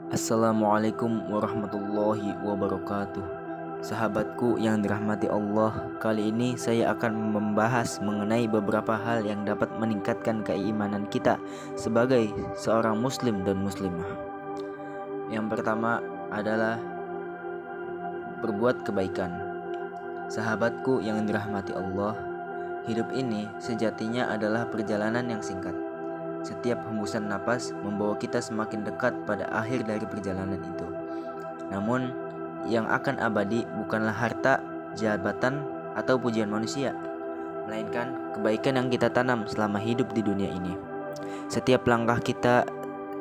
Assalamualaikum warahmatullahi wabarakatuh. Sahabatku yang dirahmati Allah, kali ini saya akan membahas mengenai beberapa hal yang dapat meningkatkan keimanan kita sebagai seorang muslim dan muslimah. Yang pertama adalah berbuat kebaikan. Sahabatku yang dirahmati Allah, hidup ini sejatinya adalah perjalanan yang singkat. Setiap hembusan napas membawa kita semakin dekat pada akhir dari perjalanan itu. Namun, yang akan abadi bukanlah harta, jabatan, atau pujian manusia, melainkan kebaikan yang kita tanam selama hidup di dunia ini. Setiap langkah kita,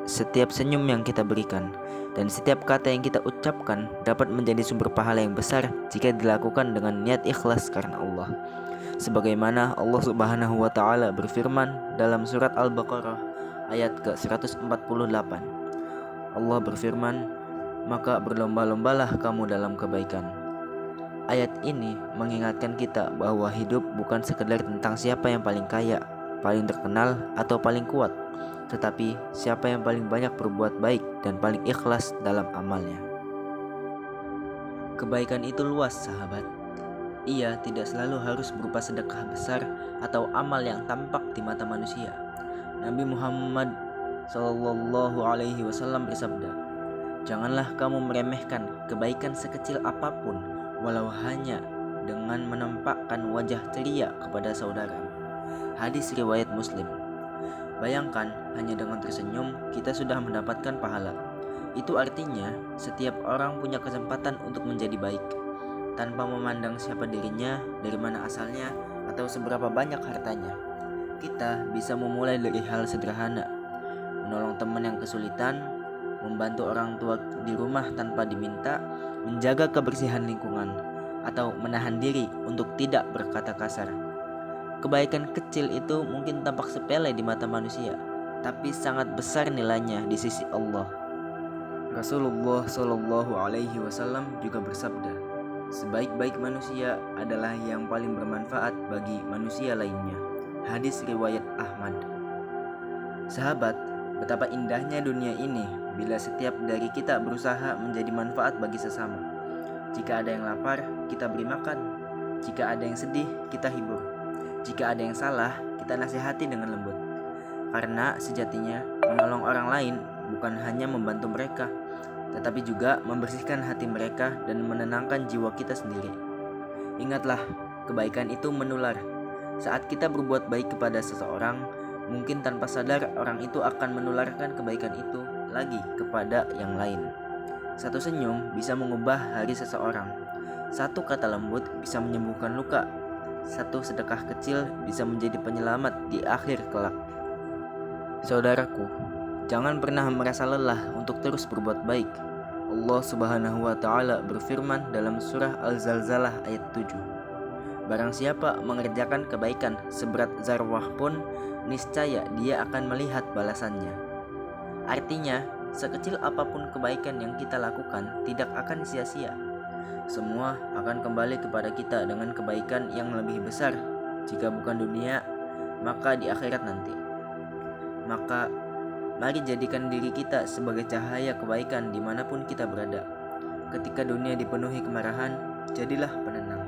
setiap senyum yang kita berikan, dan setiap kata yang kita ucapkan dapat menjadi sumber pahala yang besar jika dilakukan dengan niat ikhlas karena Allah. Sebagaimana Allah Subhanahu wa taala berfirman dalam surat Al-Baqarah ayat ke-148. Allah berfirman, "Maka berlomba-lombalah kamu dalam kebaikan." Ayat ini mengingatkan kita bahwa hidup bukan sekedar tentang siapa yang paling kaya, paling terkenal, atau paling kuat, tetapi siapa yang paling banyak berbuat baik dan paling ikhlas dalam amalnya. Kebaikan itu luas, sahabat. Ia tidak selalu harus berupa sedekah besar atau amal yang tampak di mata manusia. Nabi Muhammad SAW bersabda, "Janganlah kamu meremehkan kebaikan sekecil apapun, walau hanya dengan menampakkan wajah ceria kepada saudara." Hadis riwayat Muslim. Bayangkan, hanya dengan tersenyum kita sudah mendapatkan pahala. Itu artinya setiap orang punya kesempatan untuk menjadi baik, tanpa memandang siapa dirinya, dari mana asalnya, atau seberapa banyak hartanya. Kita bisa memulai dari hal sederhana, menolong teman yang kesulitan, membantu orang tua di rumah tanpa diminta, menjaga kebersihan lingkungan, atau menahan diri untuk tidak berkata kasar. Kebaikan kecil itu mungkin tampak sepele di mata manusia, tapi sangat besar nilainya di sisi Allah. Rasulullah SAW juga bersabda, "Sebaik-baik manusia adalah yang paling bermanfaat bagi manusia lainnya." Hadis riwayat Ahmad. Sahabat, betapa indahnya dunia ini bila setiap dari kita berusaha menjadi manfaat bagi sesama. Jika ada yang lapar, kita beri makan. Jika ada yang sedih, kita hibur. Jika ada yang salah, kita nasihati dengan lembut. Karena sejatinya menolong orang lain bukan hanya membantu mereka, tetapi juga membersihkan hati mereka dan menenangkan jiwa kita sendiri. Ingatlah, kebaikan itu menular. Saat kita berbuat baik kepada seseorang, mungkin tanpa sadar orang itu akan menularkan kebaikan itu lagi kepada yang lain. Satu senyum bisa mengubah hari seseorang. Satu kata lembut bisa menyembuhkan luka. Satu sedekah kecil bisa menjadi penyelamat di akhir kelak. Saudaraku, jangan pernah merasa lelah untuk terus berbuat baik. Allah Subhanahu wa taala berfirman dalam surah Al-Zalzalah ayat 7. Barang siapa mengerjakan kebaikan seberat zarwah pun, niscaya dia akan melihat balasannya. Artinya, sekecil apapun kebaikan yang kita lakukan tidak akan sia-sia. Semua akan kembali kepada kita dengan kebaikan yang lebih besar. Jika bukan dunia, maka di akhirat nanti. Maka mari jadikan diri kita sebagai cahaya kebaikan dimanapun kita berada. Ketika dunia dipenuhi kemarahan, jadilah penenang.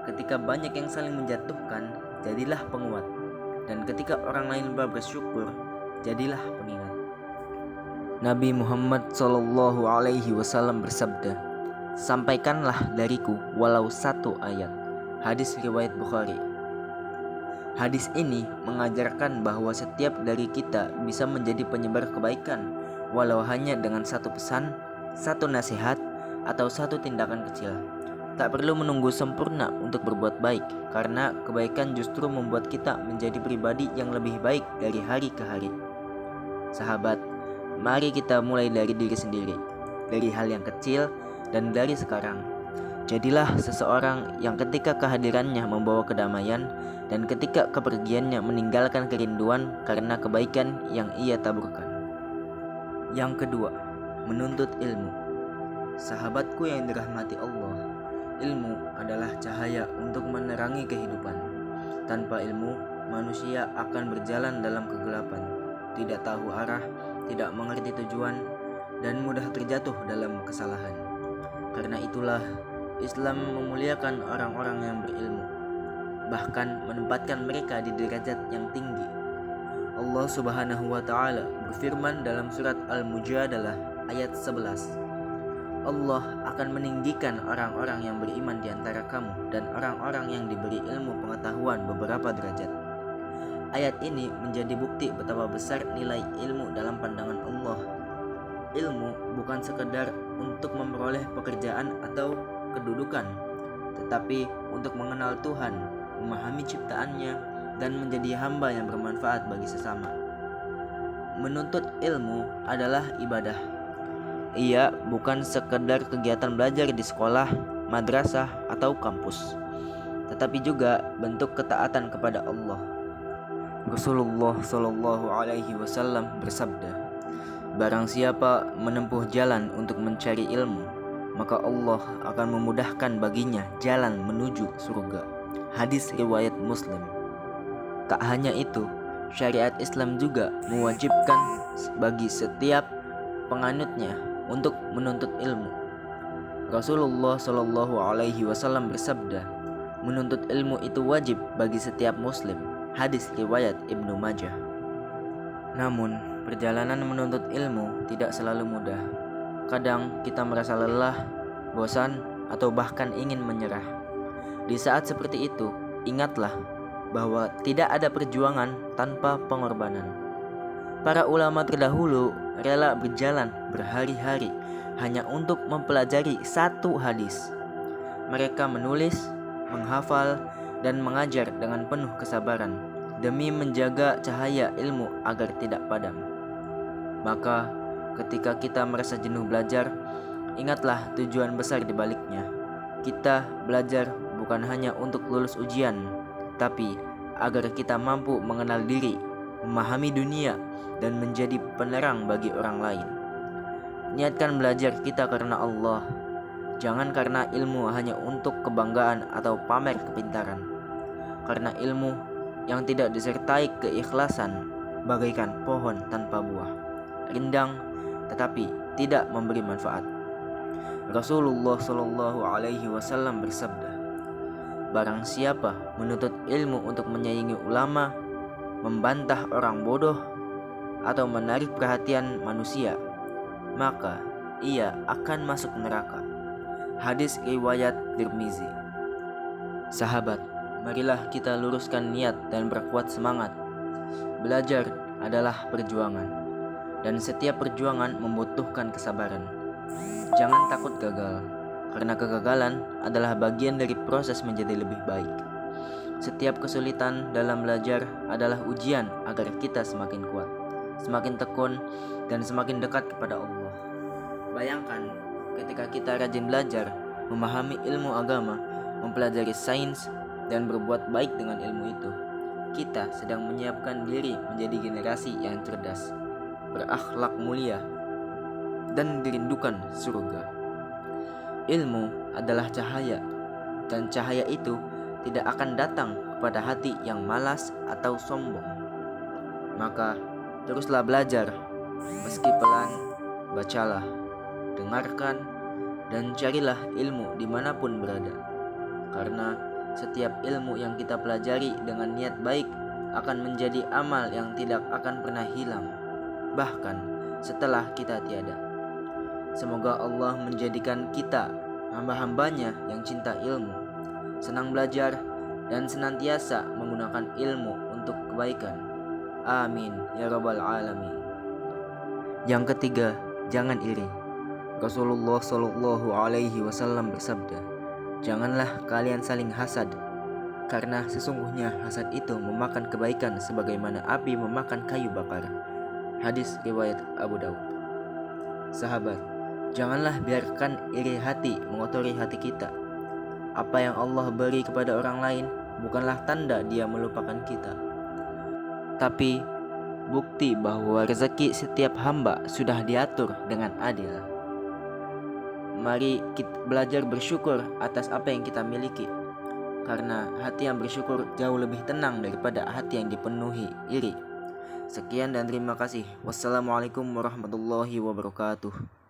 Ketika banyak yang saling menjatuhkan, jadilah penguat. Dan ketika orang lain bersyukur, jadilah pengingat. Nabi Muhammad SAW bersabda, "Sampaikanlah dariku walau satu ayat." Hadis riwayat Bukhari. Hadis ini mengajarkan bahwa setiap dari kita bisa menjadi penyebar kebaikan, walau hanya dengan satu pesan, satu nasihat, atau satu tindakan kecil. Tak perlu menunggu sempurna untuk berbuat baik, karena kebaikan justru membuat kita menjadi pribadi yang lebih baik dari hari ke hari. Sahabat, mari kita mulai dari diri sendiri, dari hal yang kecil, dan dari sekarang. Jadilah seseorang yang ketika kehadirannya membawa kedamaian, dan ketika kepergiannya meninggalkan kerinduan karena kebaikan yang ia taburkan. Yang kedua, menuntut ilmu. Sahabatku yang dirahmati Allah, ilmu adalah cahaya untuk menerangi kehidupan. Tanpa ilmu, manusia akan berjalan dalam kegelapan, tidak tahu arah, tidak mengerti tujuan, dan mudah terjatuh dalam kesalahan. Karena itulah Islam memuliakan orang-orang yang berilmu, bahkan menempatkan mereka di derajat yang tinggi. Allah Subhanahu wa taala berfirman dalam surat Al-Mujadalah ayat 11. Allah akan meninggikan orang-orang yang beriman di antara kamu dan orang-orang yang diberi ilmu pengetahuan beberapa derajat. Ayat ini menjadi bukti betapa besar nilai ilmu dalam pandangan Allah. Ilmu bukan sekedar untuk memperoleh pekerjaan atau kedudukan, tetapi untuk mengenal Tuhan, memahami ciptaannya, dan menjadi hamba yang bermanfaat bagi sesama. Menuntut ilmu adalah ibadah. Ia bukan sekedar kegiatan belajar di sekolah, madrasah, atau kampus, tetapi juga bentuk ketaatan kepada Allah. Rasulullah Shallallahu Alaihi Wasallam bersabda, "Barang siapa menempuh jalan untuk mencari ilmu, maka Allah akan memudahkan baginya jalan menuju surga." Hadis riwayat Muslim. Tak hanya itu, syariat Islam juga mewajibkan bagi setiap penganutnya untuk menuntut ilmu. Rasulullah Shallallahu Alaihi Wasallam bersabda, "Menuntut ilmu itu wajib bagi setiap muslim." Hadis riwayat Ibnu Majah. Namun, perjalanan menuntut ilmu tidak selalu mudah. Kadang kita merasa lelah, bosan, atau bahkan ingin menyerah. Di saat seperti itu, ingatlah bahwa tidak ada perjuangan tanpa pengorbanan. Para ulama terdahulu rela berjalan berhari-hari hanya untuk mempelajari satu hadis. Mereka menulis, menghafal, dan mengajar dengan penuh kesabaran demi menjaga cahaya ilmu agar tidak padam. Maka, ketika kita merasa jenuh belajar, ingatlah tujuan besar di baliknya. Kita belajar bukan hanya untuk lulus ujian, tapi agar kita mampu mengenal diri, memahami dunia, dan menjadi penerang bagi orang lain. Niatkan belajar kita karena Allah, jangan karena ilmu hanya untuk kebanggaan atau pamer kepintaran. Karena ilmu yang tidak disertai keikhlasan bagaikan pohon tanpa buah, rindang tetapi tidak memberi manfaat. Rasulullah Shallallahu Alaihi Wasallam bersabda, "Barang siapa menuntut ilmu untuk menyaingi ulama, membantah orang bodoh, atau menarik perhatian manusia, maka ia akan masuk neraka." Hadis riwayat Tirmizi. Sahabat, marilah kita luruskan niat dan berkuat semangat. Belajar adalah perjuangan, dan setiap perjuangan membutuhkan kesabaran. Jangan takut gagal, karena kegagalan adalah bagian dari proses menjadi lebih baik. Setiap kesulitan dalam belajar adalah ujian agar kita semakin kuat, semakin tekun, dan semakin dekat kepada Allah. Bayangkan ketika kita rajin belajar, memahami ilmu agama, mempelajari sains, dan berbuat baik dengan ilmu itu, kita sedang menyiapkan diri menjadi generasi yang cerdas, berakhlak mulia, dan dirindukan surga. Ilmu adalah cahaya, dan cahaya itu tidak akan datang kepada hati yang malas atau sombong. Maka teruslah belajar, meski pelan, bacalah, dengarkan, dan carilah ilmu dimanapun berada. Karena setiap ilmu yang kita pelajari dengan niat baik akan menjadi amal yang tidak akan pernah hilang, bahkan setelah kita tiada. Semoga Allah menjadikan kita hamba-hambanya yang cinta ilmu, senang belajar, dan senantiasa menggunakan ilmu untuk kebaikan. Amin ya rabbal alamin. Yang ketiga, jangan iri. Rasulullah Shallallahu Alaihi Wasallam bersabda, "Janganlah kalian saling hasad, karena sesungguhnya hasad itu memakan kebaikan sebagaimana api memakan kayu bakar." Hadis riwayat Abu Daud. Sahabat, janganlah biarkan iri hati mengotori hati kita. Apa yang Allah beri kepada orang lain bukanlah tanda Dia melupakan kita, tapi bukti bahwa rezeki setiap hamba sudah diatur dengan adil. Mari kita belajar bersyukur atas apa yang kita miliki, karena hati yang bersyukur jauh lebih tenang daripada hati yang dipenuhi iri. Sekian dan terima kasih. Wassalamualaikum warahmatullahi wabarakatuh.